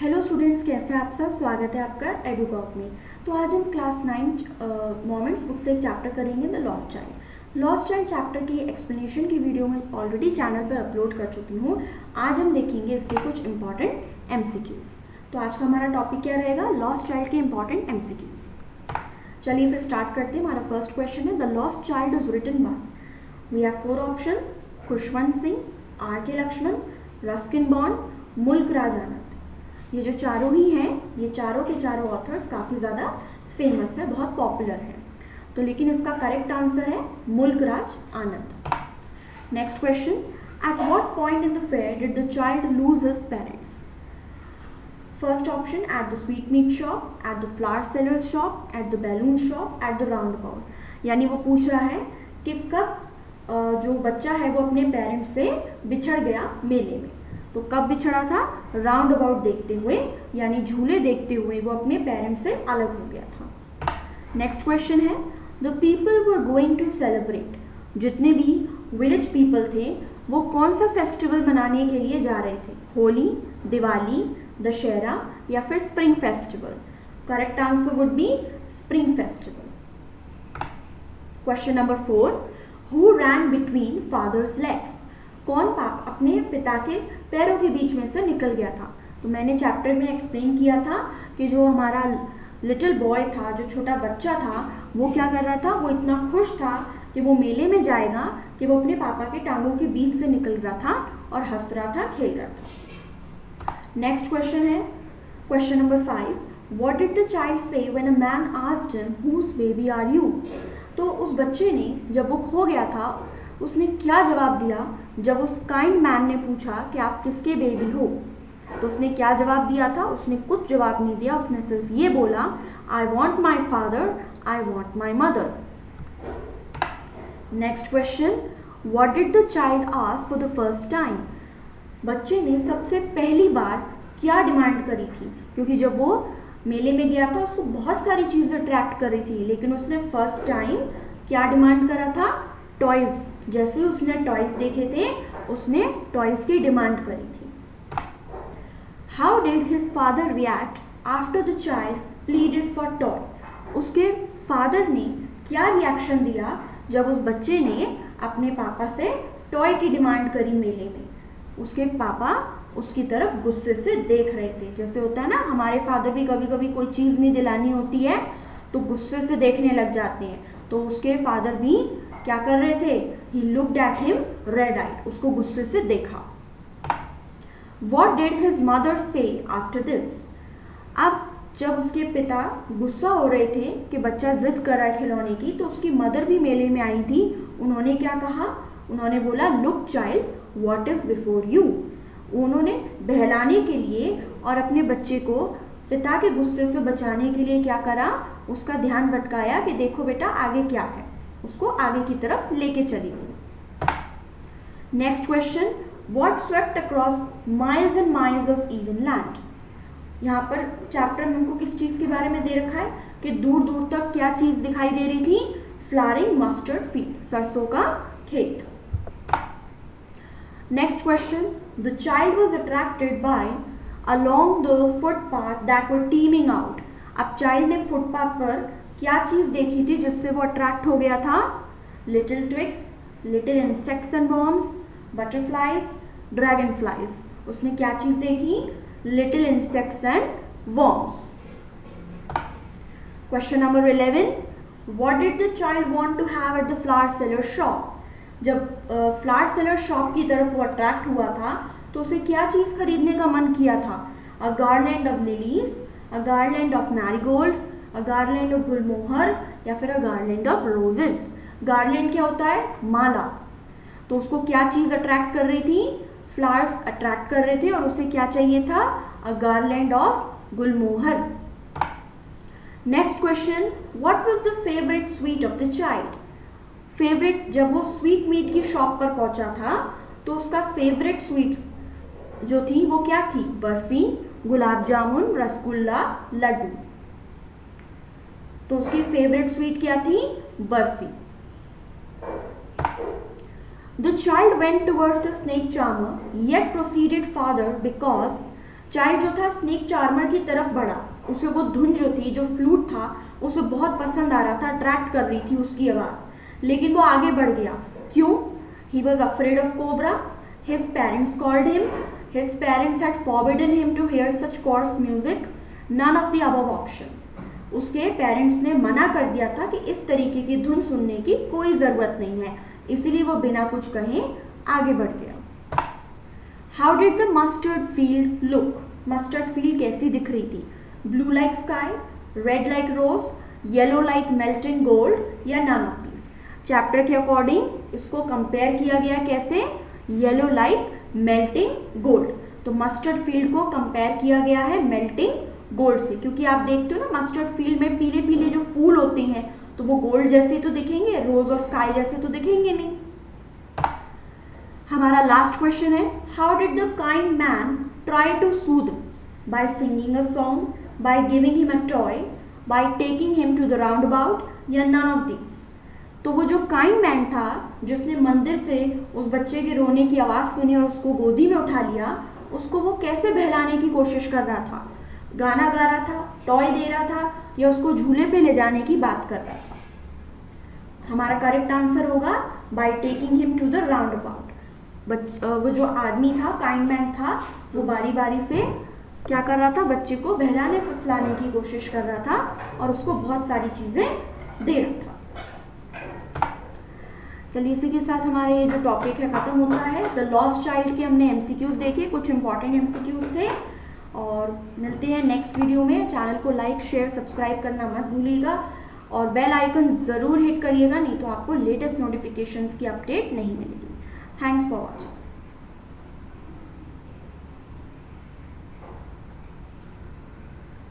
Hello students, कैसे हैं आप सब। स्वागत है आपका एडुकॉप में। तो आज हम क्लास 9 मोमेंट्स बुक से एक चैप्टर करेंगे, the lost child. Lost child chapter की एक्सप्लेनेशन की वीडियो मैं ऑलरेडी चैनल पर अपलोड कर चुकी हूँ। आज हम देखेंगे इसके कुछ इंपॉर्टेंट एमसीक्यूज। तो आज का हमारा टॉपिक क्या रहेगा, लॉस्ट चाइल्ड के इंपॉर्टेंट एमसीक्यूज। चलिए फिर स्टार्ट करते हैं। हमारा फर्स्ट क्वेश्चन है, the lost child is written by. We have 4 options: Khushwant Singh, R K Laxman, Ruskin bond, मुल्क राज आनंद। ये जो चारों ही हैं, ये चारों के चारों ऑथर्स काफ़ी ज़्यादा फेमस है, बहुत पॉपुलर है। तो लेकिन इसका करेक्ट आंसर है Mulk Raj Anand. Next question, at what point in the fair did the child lose his parents? First option, at the sweet meat shop, at the flower sellers shop, at the balloon shop, at the roundabout. यानी वो पूछ रहा है कि कब जो बच्चा है वो अपने पेरेंट्स से बिछड़ गया मेले में। तो कब बिछड़ा था? राउंड अबाउट देखते हुए, यानी झूले देखते हुए वो अपने पेरेंट्स से अलग हो गया था। नेक्स्ट क्वेश्चन है, the people were going to celebrate. जितने भी विलेज पीपल थे वो कौन सा फेस्टिवल मनाने के लिए जा रहे थे? होली, दिवाली, दशहरा या फिर spring festival? Correct answer would be spring festival. Question number 4, who ran between father's legs? कौन अपने पिता के पैरों के बीच में से निकल गया था? तो मैंने चैप्टर में एक्सप्लेन किया था कि जो हमारा लिटिल बॉय था, जो छोटा बच्चा था, वो क्या कर रहा था, वो इतना खुश था कि वो मेले में जाएगा कि वो अपने पापा के टांगों के बीच से निकल रहा था और हंस रहा था, खेल रहा था। नेक्स्ट क्वेश्चन है, question number 5, what did the child say when a man asked him whose baby are you? तो उस बच्चे ने, जब वो खो गया था, उसने क्या जवाब दिया जब उस काइंड मैन ने पूछा कि आप किसके बेबी हो? तो उसने क्या जवाब दिया था? उसने कुछ जवाब नहीं दिया, उसने सिर्फ ये बोला, I want my father, I want my mother. Next question, what did the child ask for the first time? बच्चे ने सबसे पहली बार क्या डिमांड करी थी? क्योंकि जब वो मेले में गया था उसको बहुत सारी चीज़ें अट्रैक्ट कर रही थी, लेकिन उसने फर्स्ट टाइम क्या डिमांड करा था? टॉयज। जैसे ही उसने टॉयज देखे थे, उसने टॉयज की डिमांड करी थी। How did his father react after the child pleaded for toy? उसके फादर ने क्या रिएक्शन दिया जब उस बच्चे ने अपने पापा से टॉय की डिमांड करी मेले में? उसके पापा उसकी तरफ गुस्से से देख रहे थे। जैसे होता है ना, हमारे फादर भी कभी कभी कोई चीज़ नहीं दिलानी होती है तो गुस्से से देखने लग जाते हैं। तो उसके फादर भी क्या कर रहे थे? He looked at him red-eyed, उसको गुस्से से देखा। What did his mother say after this? अब जब उसके पिता गुस्सा हो रहे थे कि बच्चा जिद कर रहा है खिलौने की, तो उसकी मदर भी मेले में आई थी। उन्होंने क्या कहा? उन्होंने बोला, Look child, what is before you? उन्होंने बहलाने के लिए और अपने बच्चे को पिता के गुस्से से बचाने के लिए क्या करा? उसका ध्यान भटकाया कि देखो बेटा आगे क्या है, उसको आगे की तरफ लेके चली गई। Next question, what swept across miles and miles of even land? यहाँ पर चैप्टर में हमको किस चीज़ के बारे में दे रखा है कि दूर दूर तक क्या चीज़ दिखाई दे रही थी? फ्लावरिंग मस्टर्ड फील्ड, सरसों का खेत। Next question, the child was attracted by along the footpath that were teeming out. अब चाइल्ड ने फुटपाथ पर क्या चीज़ देखी थी जिससे वो अट्रैक्ट हो गया था? Little twigs, little insects and worms, butterflies, dragonflies. उसने क्या चीज़ देखी? Little insects and worms. Question number 11, what did the child want to have at the flower seller shop? जब फ्लावर सेलर शॉप की तरफ वो अट्रैक्ट हुआ था तो उसे क्या चीज़ खरीदने का मन किया था? A garland of lilies, a garland of marigold, a garland of gulmohar या फिर a garland of roses. Garland क्या होता है? माला। तो उसको क्या चीज़ अट्रैक्ट कर रही थी? फ्लावर्स अट्रैक्ट कर रहे थे और उसे क्या चाहिए था? A garland of gulmohar. Next question, what was the favourite sweet of the child? Favourite, जब वो स्वीट मीट की शॉप पर पहुंचा था तो उसका फेवरेट स्वीट्स जो थी वो क्या थी? बर्फी, गुलाब जामुन, रसगुल्ला, लड्डू। तो उसकी फेवरेट स्वीट क्या थी? Barfi. The child went towards the snake charmer, yet proceeded farther because child जो था स्नेक चार्मर की तरफ बढ़ा, उसे वो धुन जो थी, जो फ्लूट था, उसे बहुत पसंद आ रहा था, अट्रैक्ट कर रही थी उसकी आवाज़, लेकिन वो आगे बढ़ गया। क्यों? He was afraid of cobra, his parents called him, his parents had forbidden him to hear such coarse music, none of the above options. उसके पेरेंट्स ने मना कर दिया था कि इस तरीके की धुन सुनने की कोई ज़रूरत नहीं है, इसीलिए वो बिना कुछ कहे आगे बढ़ गया। How did the mustard field look? Mustard field कैसी दिख रही थी? Blue like sky, red like rose, yellow like melting gold, या नन ऑफ दीज? चैप्टर के अकॉर्डिंग इसको कंपेयर किया गया कैसे? Yellow like melting gold. तो मस्टर्ड फील्ड को कंपेयर किया गया है मेल्टिंग गोल्ड से, क्योंकि आप देखते हो ना मस्टर्ड फील्ड में पीले पीले जो फूल होते हैं तो वो गोल्ड जैसे तो दिखेंगे, रोज और स्काई जैसे तो दिखेंगे नहीं। हमारा लास्ट क्वेश्चन है, how did the kind man try to soothe? By singing a song, by giving him a toy, by taking him to the roundabout, या नन ऑफ दिस? तो वो जो काइंड मैन था, जिसने मंदिर से उस बच्चे के रोने की आवाज़ सुनी और उसको गोदी में उठा लिया, उसको वो कैसे बहलाने की कोशिश कर रहा था? गाना गा रहा था, टॉय दे रहा था, या उसको झूले पे ले जाने की बात कर रहा था? हमारा करेक्ट आंसर होगा by taking him to the roundabout. वो जो आदमी था, काइंड मैन था, वो बारी बारी से क्या कर रहा था? बच्चे को बहलाने फुसलाने की कोशिश कर रहा था और उसको बहुत सारी चीज़ें दे रहा था। चलिए इसी के साथ हमारे ये जो टॉपिक है ख़त्म होता है। द लॉस्ट चाइल्ड के हमने MCQs देखे, कुछ इंपॉर्टेंट MCQs थे, और मिलते हैं नेक्स्ट वीडियो में। चैनल को लाइक, शेयर, सब्सक्राइब करना मत भूलिएगा और बेल आइकन ज़रूर हिट करिएगा, नहीं तो आपको लेटेस्ट नोटिफिकेशंस की अपडेट नहीं मिलेगी। Thanks for watching.